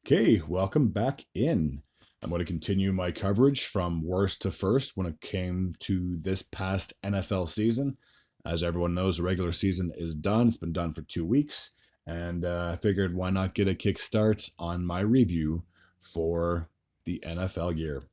Okay, welcome back in. I'm going to continue my coverage from worst to first when it came to this past NFL season. As everyone knows, the regular season is done. It's been done for 2 weeks, and I figured why not get a kickstart on my review for the NFL year.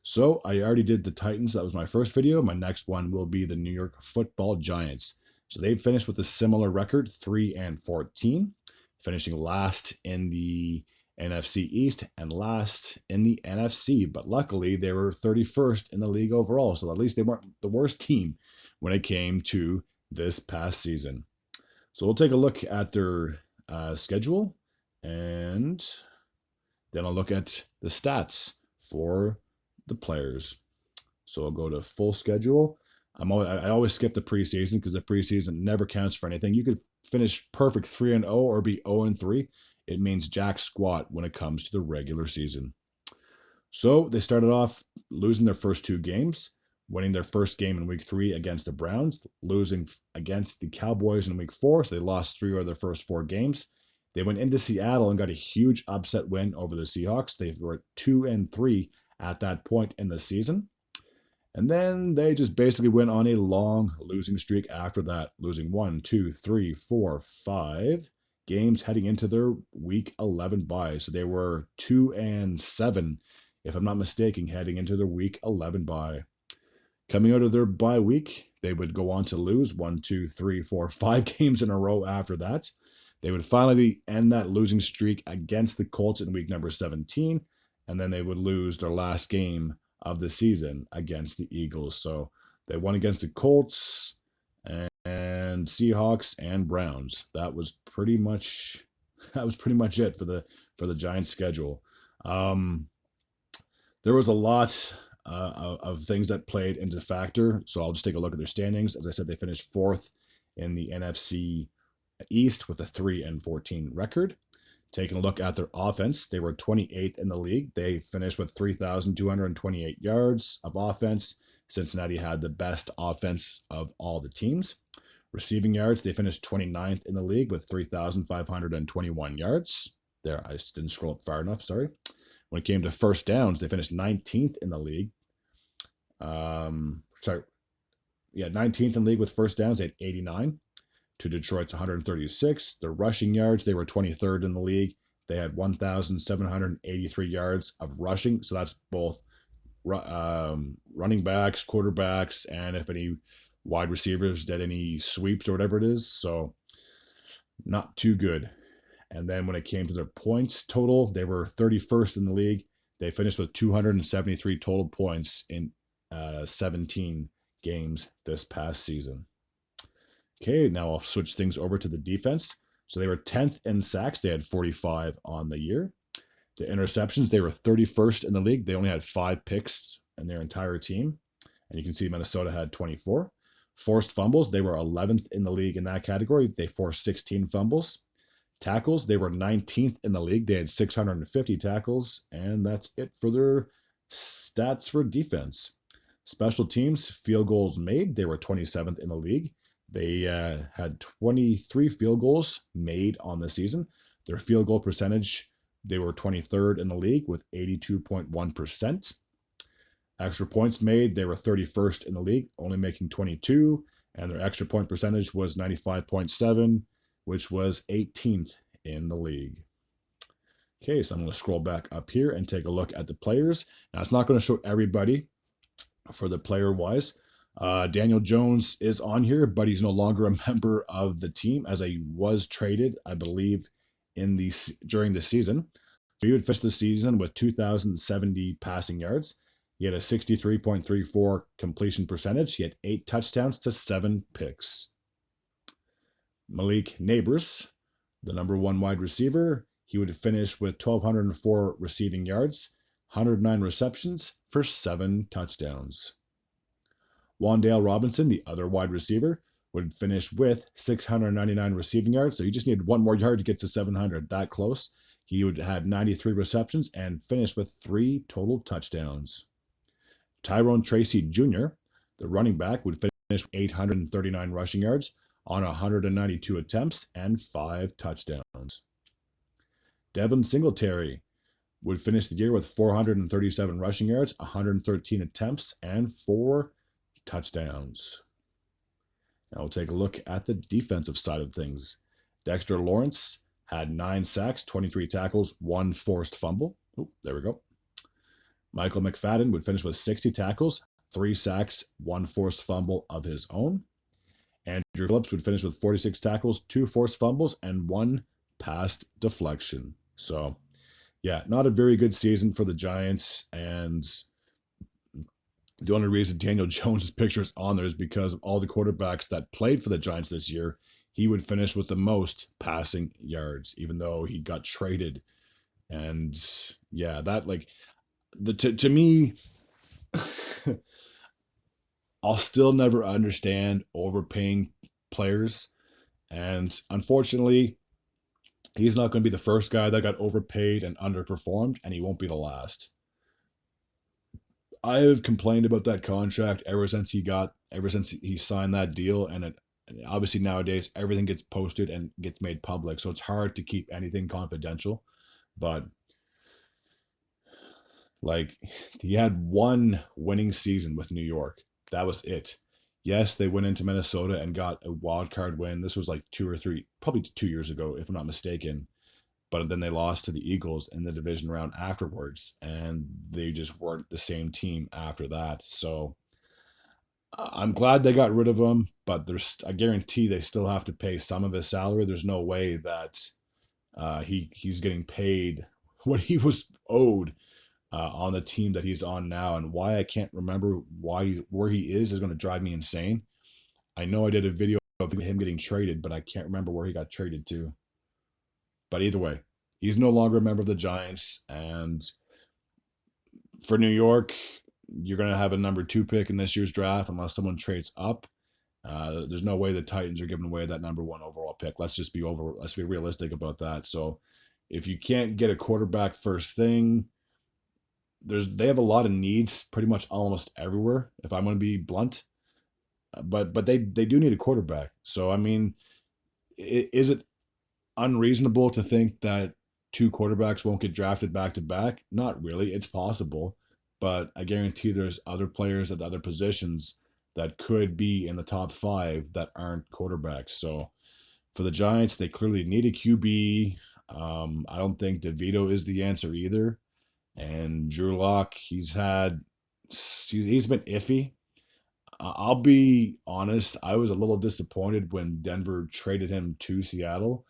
So I already did the Titans. That was my first video. My next one will be the New York Football Giants. So they finished with a similar record, 3-14, finishing last in the NFC East and last in the NFC. But luckily, they were 31st in the league overall. So at least they weren't the worst team when it came to this past season. So we'll take a look at their schedule, and then I'll look at the stats for the players. So I'll go to full schedule. I always skip the preseason because the preseason never counts for anything. You could finish perfect 3-0 or be 0-3. It means jack squat when it comes to the regular season. So they started off losing their first 2 games, winning their first game in week 3 against the Browns, losing against the Cowboys in week 4. So they lost 3 of their first 4 games. They went into Seattle and got a huge upset win over the Seahawks. They were 2-3 at that point in the season. And then they just basically went on a long losing streak after that, losing 1, 2, 3, 4, 5 games heading into their week 11 bye. So they were 2-7, if I'm not mistaken, heading into their week 11 bye. Coming out of their bye week, they would go on to lose 1, 2, 3, 4, 5 games in a row after that. They would finally end that losing streak against the Colts in week number 17, and then they would lose their last game of the season against the Eagles. So they won against the Colts and Seahawks and Browns. That was pretty much it for the Giants schedule. There was a lot of things that played into factor. So I'll just take a look at their standings. As I said, they finished 4th in the NFC East with a 3-14 record. Taking a look at their offense, they were 28th in the league. They finished with 3,228 yards of offense. Cincinnati had the best offense of all the teams. Receiving yards, they finished 29th in the league with 3,521 yards. There, I just didn't scroll up far enough, sorry. When it came to first downs, they finished 19th in the league. 19th in the league with first downs at 89. To Detroit's 136. The rushing yards, they were 23rd in the league. They had 1,783 yards of rushing. So that's both running backs, quarterbacks, and if any wide receivers did any sweeps or whatever it is. So not too good. And then when it came to their points total, they were 31st in the league. They finished with 273 total points in 17 games this past season. Okay, now I'll switch things over to the defense. So they were 10th in sacks. They had 45 on the year. The interceptions, they were 31st in the league. They only had 5 picks in their entire team. And you can see Minnesota had 24. Forced fumbles, they were 11th in the league in that category. They forced 16 fumbles. Tackles, they were 19th in the league. They had 650 tackles. And that's it for their stats for defense. Special teams, field goals made, they were 27th in the league. They had 23 field goals made on the season. Their field goal percentage, they were 23rd in the league with 82.1%. Extra points made, they were 31st in the league, only making 22. And their extra point percentage was 95.7, which was 18th in the league. Okay, so I'm going to scroll back up here and take a look at the players. Now, it's not going to show everybody for the player-wise. Daniel Jones is on here, but he's no longer a member of the team as he was traded, I believe, during the season. So he would finish the season with 2,070 passing yards. He had a 63.34 completion percentage. He had 8 touchdowns to 7 picks. Malik Nabers, the number 1 wide receiver, he would finish with 1,204 receiving yards, 109 receptions for 7 touchdowns. Wan'Dale Robinson, the other wide receiver, would finish with 699 receiving yards. So he just needed 1 more yard to get to 700. That close. He would have 93 receptions and finished with 3 total touchdowns. Tyrone Tracy Jr., the running back, would finish with 839 rushing yards on 192 attempts and 5 touchdowns. Devin Singletary would finish the year with 437 rushing yards, 113 attempts, and 4 touchdowns. Now we'll take a look at the defensive side of things. Dexter Lawrence had 9 sacks, 23 tackles, 1 forced fumble. Oh, there we go. Michael McFadden would finish with 60 tackles, 3 sacks, 1 forced fumble of his own. Andrew Phillips would finish with 46 tackles, 2 forced fumbles, and 1 pass deflection. So, yeah, not a very good season for the Giants. And the only reason Daniel Jones' picture is on there is because of all the quarterbacks that played for the Giants this year. He would finish with the most passing yards, even though he got traded. And yeah, that to me, I'll still never understand overpaying players. And unfortunately, he's not going to be the first guy that got overpaid and underperformed, and he won't be the last. I have complained about that contract ever since he signed that deal, and obviously nowadays everything gets posted and gets made public, so it's hard to keep anything confidential. But he had one winning season with New York. That was it. Yes, they went into Minnesota and got a wild card win. This was like 2 years ago, if I'm not mistaken. But then they lost to the Eagles in the division round afterwards, and they just weren't the same team after that. So I'm glad they got rid of him, but I guarantee they still have to pay some of his salary. There's no way that he's getting paid what he was owed on the team that he's on now. And why I can't remember where he is going to drive me insane. I know I did a video of him getting traded, but I can't remember where he got traded to. But either way, he's no longer a member of the Giants. And for New York, you're going to have a number 2 pick in this year's draft unless someone trades up. There's no way the Titans are giving away that number 1 overall pick. Let's be realistic about that. So if you can't get a quarterback first thing, they have a lot of needs pretty much almost everywhere, if I'm going to be blunt. But they do need a quarterback. So, I mean, is it unreasonable to think that 2 quarterbacks won't get drafted back to back? Not really. It's possible, but I guarantee there's other players at other positions that could be in the top 5 that aren't quarterbacks. So for the Giants, they clearly need a QB. I don't think DeVito is the answer either. And Drew Lock, he's been iffy. I'll be honest, I was a little disappointed when Denver traded him to Seattle,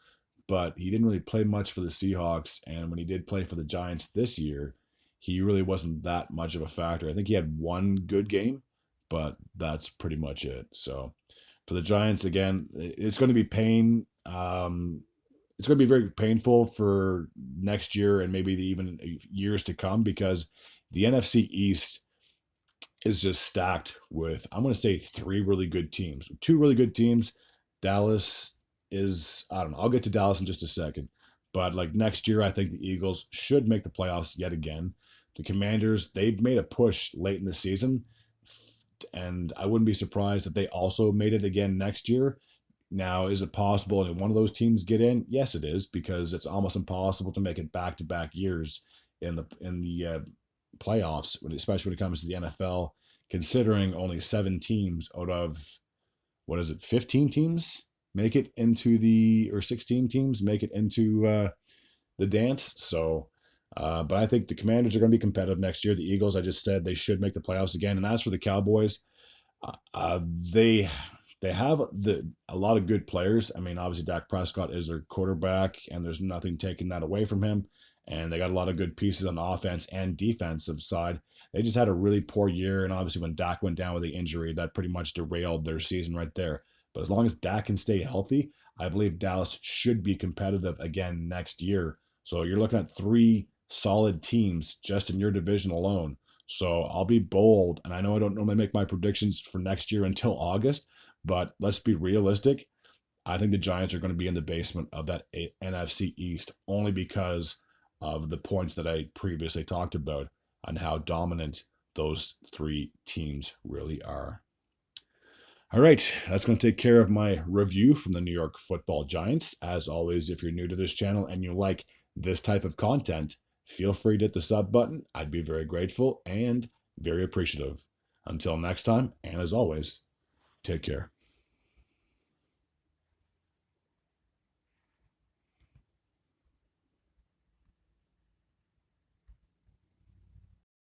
but he didn't really play much for the Seahawks. And when he did play for the Giants this year, he really wasn't that much of a factor. I think he had 1 good game, but that's pretty much it. So for the Giants, again, it's going to be pain. It's going to be very painful for next year and maybe even years to come, because the NFC East is just stacked with, I'm going to say, 3 really good teams. 2 really good teams. Dallas is, I don't know, I'll get to Dallas in just a second. But next year, I think the Eagles should make the playoffs yet again. The Commanders, they've made a push late in the season, and I wouldn't be surprised if they also made it again next year. Now, is it possible that one of those teams get in? Yes, it is, because it's almost impossible to make it back-to-back years in the playoffs, especially when it comes to the NFL, considering only 7 teams out of 15 teams make it into or 16 teams make it into the dance. So, but I think the Commanders are going to be competitive next year. The Eagles, I just said, they should make the playoffs again. And as for the Cowboys, they have a lot of good players. I mean, obviously Dak Prescott is their quarterback, and there's nothing taking that away from him. And they got a lot of good pieces on the offense and defensive side. They just had a really poor year, and obviously when Dak went down with the injury, that pretty much derailed their season right there. But as long as Dak can stay healthy, I believe Dallas should be competitive again next year. So you're looking at 3 solid teams just in your division alone. So I'll be bold, and I know I don't normally make my predictions for next year until August, but let's be realistic. I think the Giants are going to be in the basement of that NFC East, only because of the points that I previously talked about and how dominant those 3 teams really are. All right, that's going to take care of my review from the New York Football Giants. As always, if you're new to this channel and you like this type of content, feel free to hit the sub button. I'd be very grateful and very appreciative. Until next time, and as always, take care.